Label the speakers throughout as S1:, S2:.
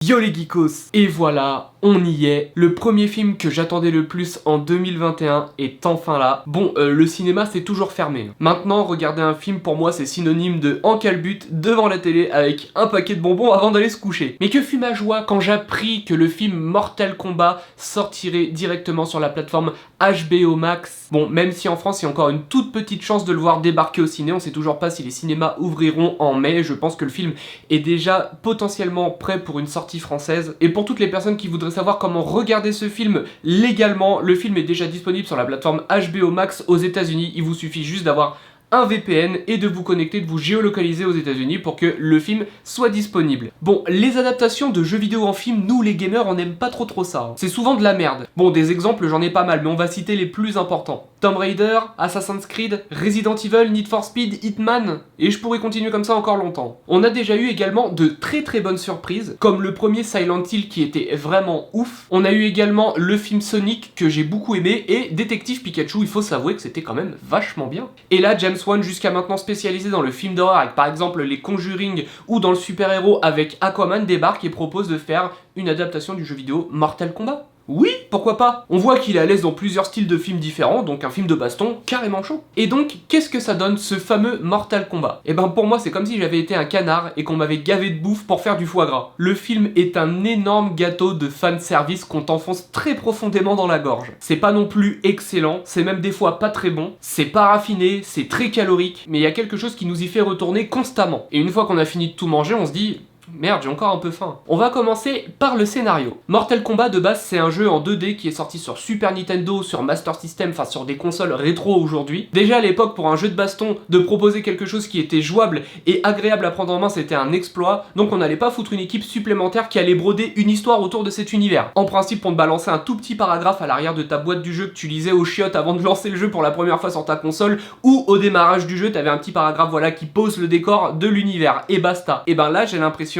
S1: Yo les geekos. Et voilà, on y est. Le premier film que j'attendais le plus en 2021 est enfin là. Bon, le cinéma c'est toujours fermé. Maintenant, regarder un film pour moi c'est synonyme de en calbute devant la télé avec un paquet de bonbons avant d'aller se coucher. Mais que fut ma joie quand j'appris que le film Mortal Kombat sortirait directement sur la plateforme HBO Max. Bon, même si en France il y a encore une toute petite chance de le voir débarquer au ciné, on sait toujours pas si les cinémas ouvriront en mai. Je pense que le film est déjà potentiellement prêt pour une sortie française. Et pour toutes les personnes qui voudraient savoir comment regarder ce film légalement, le film est déjà disponible sur la plateforme HBO Max aux États-Unis. Il vous suffit juste d'avoir un VPN et de vous connecter, de vous géolocaliser aux États-Unis pour que le film soit disponible. Bon, les adaptations de jeux vidéo en film, nous les gamers, on n'aime pas trop ça. C'est souvent de la merde. Bon, des exemples, j'en ai pas mal, mais on va citer les plus importants. Tomb Raider, Assassin's Creed, Resident Evil, Need for Speed, Hitman, et je pourrais continuer comme ça encore longtemps. On a déjà eu également de très bonnes surprises, comme le premier Silent Hill qui était vraiment ouf. On a eu également le film Sonic que j'ai beaucoup aimé, et Détective Pikachu, il faut s'avouer que c'était quand même vachement bien. Et là, James Wan, jusqu'à maintenant spécialisé dans le film d'horreur avec par exemple les Conjuring ou dans le super-héros avec Aquaman, débarque et propose de faire une adaptation du jeu vidéo Mortal Kombat. Oui, pourquoi pas? On voit qu'il est à l'aise dans plusieurs styles de films différents, donc un film de baston carrément chaud. Et donc, qu'est-ce que ça donne ce fameux Mortal Kombat? Et ben pour moi, c'est comme si j'avais été un canard et qu'on m'avait gavé de bouffe pour faire du foie gras. Le film est un énorme gâteau de fanservice qu'on t'enfonce très profondément dans la gorge. C'est pas non plus excellent, c'est même des fois pas très bon, c'est pas raffiné, c'est très calorique, mais il y a quelque chose qui nous y fait retourner constamment. Et une fois qu'on a fini de tout manger, on se dit... Merde, j'ai encore un peu faim. On va commencer par le scénario. Mortal Kombat de base c'est un jeu en 2D qui est sorti sur Super Nintendo, sur Master System, enfin sur des consoles rétro aujourd'hui. Déjà à l'époque pour un jeu de baston, de proposer quelque chose qui était jouable et agréable à prendre en main c'était un exploit, donc on n'allait pas foutre une équipe supplémentaire qui allait broder une histoire autour de cet univers. En principe on te balançait un tout petit paragraphe à l'arrière de ta boîte du jeu que tu lisais aux chiottes avant de lancer le jeu pour la première fois sur ta console, ou au démarrage du jeu t'avais un petit paragraphe voilà qui pose le décor de l'univers, et basta. Et ben là j'ai l'impression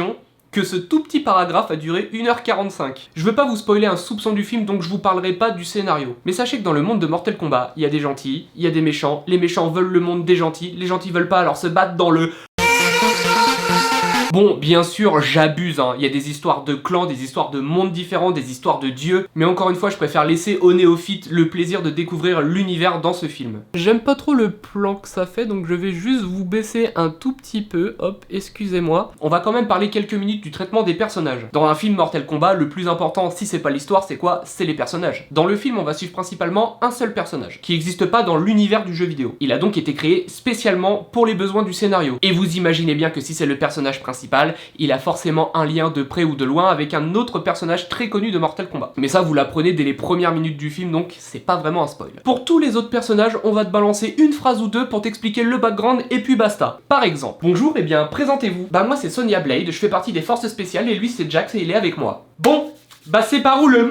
S1: que ce tout petit paragraphe a duré 1h45. Je veux pas vous spoiler un soupçon du film, donc je vous parlerai pas du scénario. Mais sachez que dans le monde de Mortal Kombat, il y a des gentils, il y a des méchants, les méchants veulent le monde des gentils, les gentils veulent pas alors se battre dans le... Bon, bien sûr, j'abuse, hein. Il y a des histoires de clans, des histoires de mondes différents, des histoires de dieux, mais encore une fois, je préfère laisser aux néophytes le plaisir de découvrir l'univers dans ce film. J'aime pas trop le plan que ça fait, donc je vais juste vous baisser un tout petit peu, hop, excusez-moi. On va quand même parler quelques minutes du traitement des personnages. Dans un film Mortal Kombat, le plus important, si c'est pas l'histoire, c'est quoi? C'est les personnages. Dans le film, on va suivre principalement un seul personnage, qui n'existe pas dans l'univers du jeu vidéo. Il a donc été créé spécialement pour les besoins du scénario. Et vous imaginez bien que si c'est le personnage principal, il a forcément un lien de près ou de loin avec un autre personnage très connu de Mortal Kombat. Mais ça, vous l'apprenez dès les premières minutes du film, donc c'est pas vraiment un spoil. Pour tous les autres personnages, on va te balancer une phrase ou deux pour t'expliquer le background et puis basta. Par exemple, bonjour, et bien présentez-vous. Bah moi c'est Sonya Blade, je fais partie des forces spéciales et lui c'est Jax et il est avec moi. Bon, bah c'est par où le...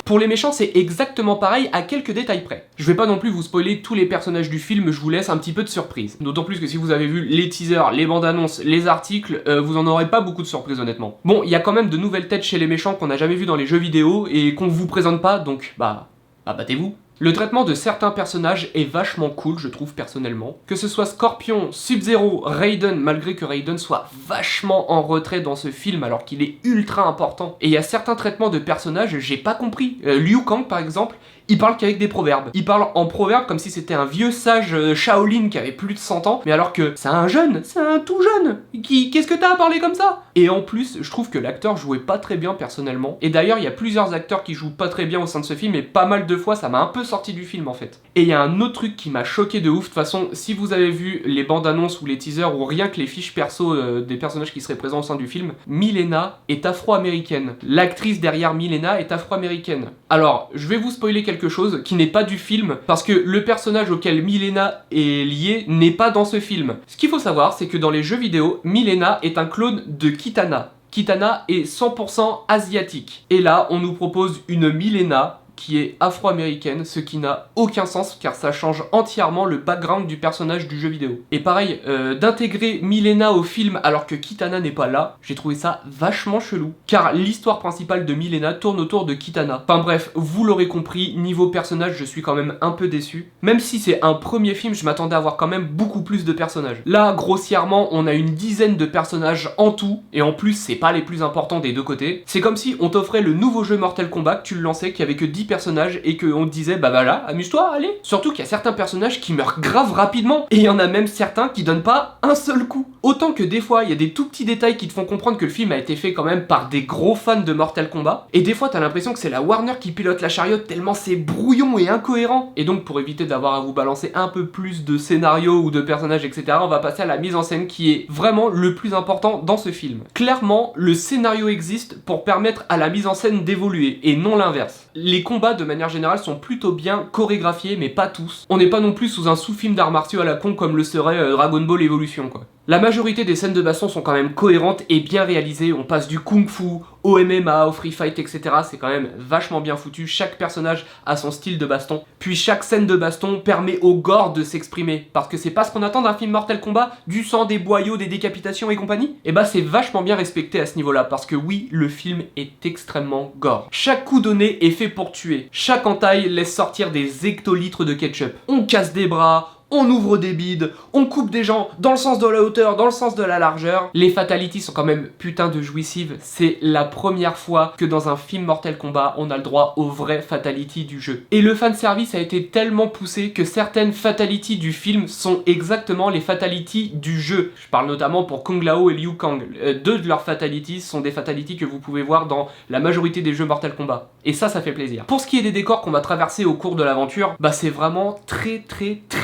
S1: Pour les méchants, c'est exactement pareil à quelques détails près. Je vais pas non plus vous spoiler tous les personnages du film, je vous laisse un petit peu de surprise. D'autant plus que si vous avez vu les teasers, les bandes annonces, les articles, vous en aurez pas beaucoup de surprises honnêtement. Bon, il y a quand même de nouvelles têtes chez les méchants qu'on n'a jamais vu dans les jeux vidéo et qu'on vous présente pas, donc bah battez-vous. Le traitement de certains personnages est vachement cool, je trouve personnellement. Que ce soit Scorpion, Sub-Zero, Raiden, malgré que Raiden soit vachement en retrait dans ce film alors qu'il est ultra important. Et il y a certains traitements de personnages, j'ai pas compris. Liu Kang par exemple, il parle qu'avec des proverbes. Il parle en proverbes comme si c'était un vieux sage Shaolin qui avait plus de 100 ans, mais alors que c'est un jeune, c'est un tout jeune. Qu'est-ce que t'as à parler comme ça? Et en plus, je trouve que l'acteur jouait pas très bien personnellement. Et d'ailleurs, il y a plusieurs acteurs qui jouent pas très bien au sein de ce film, et pas mal de fois, ça m'a un peu sorti du film en fait. Et il y a un autre truc qui m'a choqué de ouf. De toute façon, si vous avez vu les bandes annonces ou les teasers ou rien que les fiches perso des personnages qui seraient présents au sein du film, Mileena est afro-américaine. L'actrice derrière Mileena est afro-américaine. Alors, je vais vous spoiler quelque chose qui n'est pas du film, parce que le personnage auquel Mileena est liée n'est pas dans ce film. Ce qu'il faut savoir, c'est que dans les jeux vidéo, Mileena est un clone de Kitana. Kitana est 100% asiatique. Et là, on nous propose une Mileena qui est afro-américaine, ce qui n'a aucun sens car ça change entièrement le background du personnage du jeu vidéo. Et pareil, d'intégrer Milena au film alors que Kitana n'est pas là, j'ai trouvé ça vachement chelou. Car l'histoire principale de Milena tourne autour de Kitana. Enfin bref, vous l'aurez compris, niveau personnage, je suis quand même un peu déçu. Même si c'est un premier film, je m'attendais à avoir quand même beaucoup plus de personnages. Là, grossièrement, on a une dizaine de personnages en tout, et en plus, c'est pas les plus importants des deux côtés. C'est comme si on t'offrait le nouveau jeu Mortal Kombat, que tu le lançais, qu'il y avait que 10 personnages, et qu'on te disait, bah voilà, amuse-toi, allez. Surtout qu'il y a certains personnages qui meurent grave rapidement, et il y en a même certains qui donnent pas un seul coup. Autant que des fois, il y a des tout petits détails qui te font comprendre que le film a été fait quand même par des gros fans de Mortal Kombat, et des fois, t'as l'impression que c'est la Warner qui pilote la chariote tellement c'est brouillon et incohérent. Et donc, pour éviter d'avoir à vous balancer un peu plus de scénario ou de personnages, etc., on va passer à la mise en scène qui est vraiment le plus important dans ce film. Clairement, le scénario existe pour permettre à la mise en scène d'évoluer, et non l'inverse. Les combats, de manière générale, sont plutôt bien chorégraphiés, mais pas tous. On n'est pas non plus sous un sous-film d'arts martiaux à la con comme le serait Dragon Ball Evolution, quoi. La majorité des scènes de baston sont quand même cohérentes et bien réalisées, on passe du kung-fu au MMA, au free fight, etc. C'est quand même vachement bien foutu, chaque personnage a son style de baston. Puis chaque scène de baston permet au gore de s'exprimer, parce que c'est pas ce qu'on attend d'un film Mortal Kombat, du sang, des boyaux, des décapitations et compagnie. Et bah c'est vachement bien respecté à ce niveau-là, parce que oui, le film est extrêmement gore. Chaque coup donné est fait pour tuer, chaque entaille laisse sortir des hectolitres de ketchup. On casse des bras, on ouvre des bides, on coupe des gens dans le sens de la hauteur, dans le sens de la largeur. Les fatalities sont quand même putain de jouissives. C'est la première fois que dans un film Mortal Kombat, on a le droit aux vraies fatalities du jeu. Et le fanservice a été tellement poussé que certaines fatalities du film sont exactement les fatalities du jeu. Je parle notamment pour Kung Lao et Liu Kang. Deux de leurs fatalities sont des fatalities que vous pouvez voir dans la majorité des jeux Mortal Kombat. Et ça fait plaisir. Pour ce qui est des décors qu'on va traverser au cours de l'aventure, bah c'est vraiment très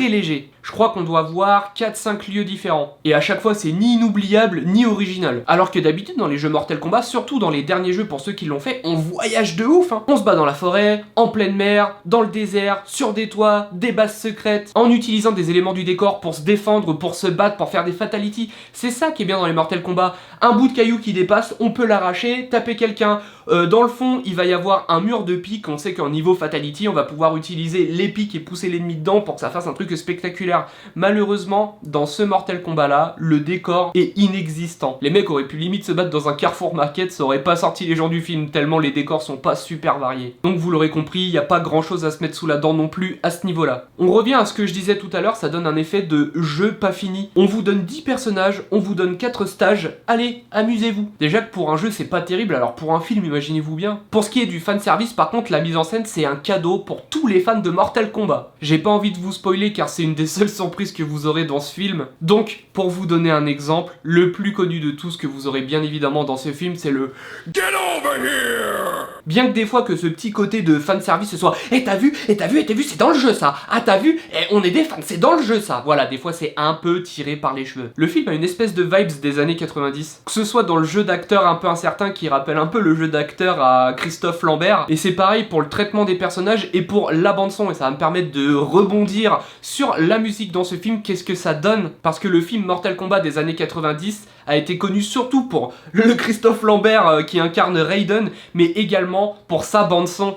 S1: léger. Je crois qu'on doit voir 4-5 lieux différents. Et à chaque fois, c'est ni inoubliable, ni original. Alors que d'habitude, dans les jeux Mortal Kombat, surtout dans les derniers jeux pour ceux qui l'ont fait, on voyage de ouf, hein. On se bat dans la forêt, en pleine mer, dans le désert, sur des toits, des bases secrètes, en utilisant des éléments du décor pour se défendre, pour se battre, pour faire des fatalities. C'est ça qui est bien dans les Mortal Kombat. Un bout de caillou qui dépasse, on peut l'arracher, taper quelqu'un. Dans le fond, il va y avoir un mur de pique. On sait qu'en niveau fatality, on va pouvoir utiliser les pics et pousser l'ennemi dedans pour que ça fasse un truc spectaculaire. Malheureusement, dans ce Mortal Kombat là, le décor est inexistant. Les mecs auraient pu limite se battre dans un Carrefour Market, ça aurait pas sorti les gens du film tellement les décors sont pas super variés. Donc vous l'aurez compris, il n'y a pas grand chose à se mettre sous la dent non plus à ce niveau là. On revient à ce que je disais tout à l'heure, ça donne un effet de jeu pas fini. On vous donne 10 personnages, on vous donne 4 stages, allez, amusez-vous. Déjà que pour un jeu c'est pas terrible, alors pour un film imaginez-vous bien. Pour ce qui est du fanservice par contre, la mise en scène c'est un cadeau pour tous les fans de Mortal Kombat. J'ai pas envie de vous spoiler car c'est une des seules surprises que vous aurez dans ce film. Donc, pour vous donner un exemple, le plus connu de tous que vous aurez bien évidemment dans ce film, c'est le Get over here! Bien que des fois que ce petit côté de fanservice ce soit t'as vu, c'est dans le jeu ça! Ah t'as vu, on est des fans, c'est dans le jeu ça! Voilà, des fois c'est un peu tiré par les cheveux. Le film a une espèce de vibes des années 90, que ce soit dans le jeu d'acteur un peu incertain qui rappelle un peu le jeu d'acteur à Christophe Lambert, et c'est pareil pour le traitement des personnages et pour la bande son, et ça va me permettre de rebondir sur la musique dans ce film, qu'est-ce que ça donne? Parce que le film Mortal Kombat des années 90 a été connu surtout pour le Christophe Lambert qui incarne Raiden, mais également pour sa bande-son.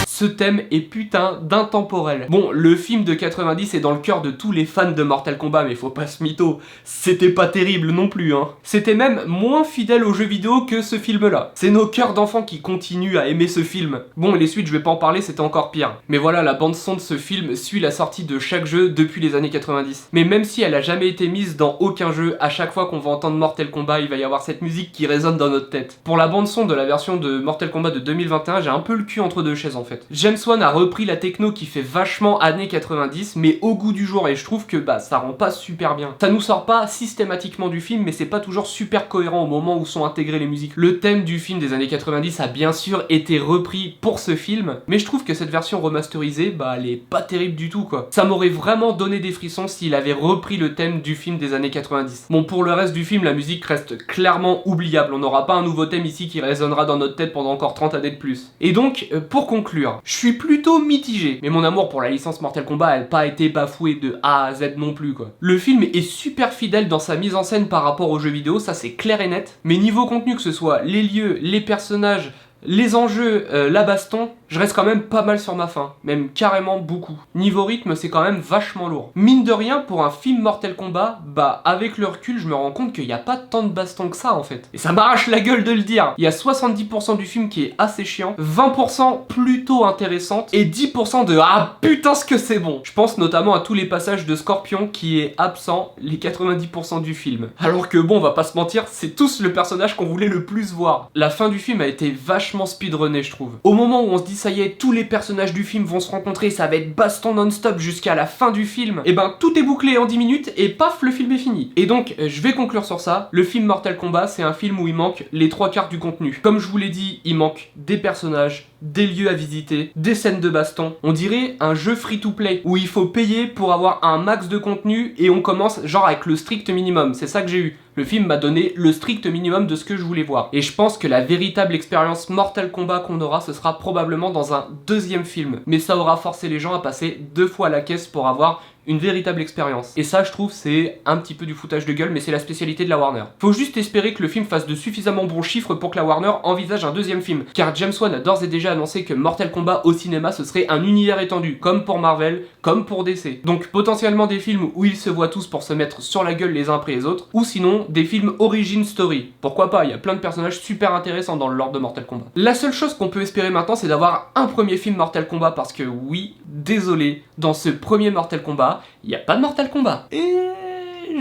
S1: Ce thème est putain d'intemporel. Bon, le film de 90 est dans le cœur de tous les fans de Mortal Kombat, mais faut pas se mytho, c'était pas terrible non plus, hein. C'était même moins fidèle aux jeux vidéo que ce film-là. C'est nos cœurs d'enfants qui continuent à aimer ce film. Bon, les suites, je vais pas en parler, c'était encore pire. Mais voilà, la bande-son de ce film suit la sortie de chaque jeu depuis les années 90. Mais même si elle a jamais été mise dans aucun jeu, à chaque fois qu'on va entendre Mortal Kombat, il va y avoir cette musique qui résonne dans notre tête. Pour la bande-son de la version de Mortal Kombat de 2021, j'ai un peu le cul entre deux chaises en fait. James Wan a repris la techno qui fait vachement années 90, mais au goût du jour, et je trouve que ça rend pas super bien. Ça nous sort pas systématiquement du film, mais c'est pas toujours super cohérent au moment où sont intégrées les musiques. Le thème du film des années 90 a bien sûr été repris pour ce film, mais je trouve que cette version remasterisée, elle est pas terrible du tout quoi. Ça m'aurait vraiment donné des frissons s'il avait repris le thème du film des années 90. Bon, pour le reste du film, la musique reste clairement oubliable. On n'aura pas un nouveau thème ici qui résonnera dans notre tête pendant encore 30 années de plus. Et donc, pour conclure, acteurs. Je suis plutôt mitigé, mais mon amour pour la licence Mortal Kombat n'a pas été bafoué de A à Z non plus quoi. Le film est super fidèle dans sa mise en scène par rapport aux jeux vidéo, ça c'est clair et net, mais niveau contenu, que ce soit les lieux, les personnages, les enjeux, la baston, je reste quand même pas mal sur ma faim, même carrément beaucoup. Niveau rythme, c'est quand même vachement lourd. Mine de rien, pour un film Mortal Kombat, bah avec le recul, je me rends compte qu'il n'y a pas tant de baston que ça en fait. Et ça m'arrache la gueule de le dire. Il y a 70% du film qui est assez chiant, 20% plutôt intéressante, et 10% de ah putain ce que c'est bon. Je pense notamment à tous les passages de Scorpion qui est absent les 90% du film. Alors que bon, on va pas se mentir, c'est tous le personnage qu'on voulait le plus voir. La fin du film a été vachement speedrunné je trouve. Au moment où on se dit ça y est, tous les personnages du film vont se rencontrer, ça va être baston non-stop jusqu'à la fin du film, et ben tout est bouclé en 10 minutes et paf, le film est fini. Et donc, je vais conclure sur ça, le film Mortal Kombat, c'est un film où il manque les 3/4 du contenu. Comme je vous l'ai dit, il manque des personnages, des lieux à visiter, des scènes de baston. On dirait un jeu free-to-play, où il faut payer pour avoir un max de contenu, et on commence genre avec le strict minimum, c'est ça que j'ai eu. Le film m'a donné le strict minimum de ce que je voulais voir. Et je pense que la véritable expérience Mortal Kombat qu'on aura, ce sera probablement dans un deuxième film. Mais ça aura forcé les gens à passer 2 fois la caisse pour avoir une véritable expérience. Et ça, je trouve, c'est un petit peu du foutage de gueule, mais c'est la spécialité de la Warner. Faut juste espérer que le film fasse de suffisamment bons chiffres pour que la Warner envisage un deuxième film, car James Wan a d'ores et déjà annoncé que Mortal Kombat au cinéma, ce serait un univers étendu, comme pour Marvel, comme pour DC. Donc potentiellement des films où ils se voient tous pour se mettre sur la gueule les uns après les autres, ou sinon des films origin story. Pourquoi pas, il y a plein de personnages super intéressants dans le lore de Mortal Kombat. La seule chose qu'on peut espérer maintenant, c'est d'avoir un premier film Mortal Kombat, parce que oui, désolé, dans ce premier Mortal Kombat, il n'y a pas de Mortal Kombat. Et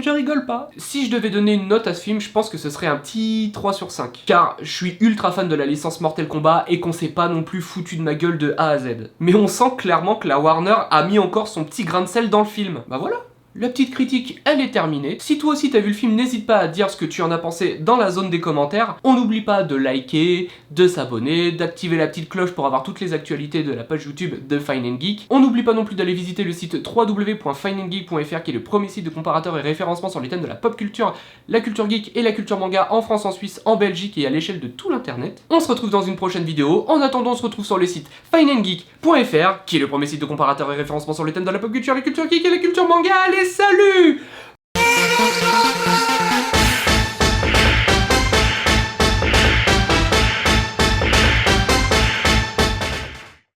S1: je rigole pas. Si je devais donner une note à ce film, je pense que ce serait un petit 3 sur 5. Car je suis ultra fan de la licence Mortal Kombat et qu'on s'est pas non plus foutu de ma gueule de A à Z. Mais on sent clairement que la Warner a mis encore son petit grain de sel dans le film. Bah voilà. La petite critique, elle est terminée. Si toi aussi t'as vu le film, n'hésite pas à dire ce que tu en as pensé dans la zone des commentaires. On n'oublie pas de liker, de s'abonner, d'activer la petite cloche pour avoir toutes les actualités de la page YouTube de Fine & Geek. On n'oublie pas non plus d'aller visiter le site www.fineandgeek.fr qui est le premier site de comparateur et référencement sur les thèmes de la pop culture, la culture geek et la culture manga en France, en Suisse, en Belgique et à l'échelle de tout l'internet. On se retrouve dans une prochaine vidéo. En attendant, on se retrouve sur le site fineandgeek.fr qui est le premier site de comparateur et référencement sur les thèmes de la pop culture, la culture geek et la culture manga. Allez, salut!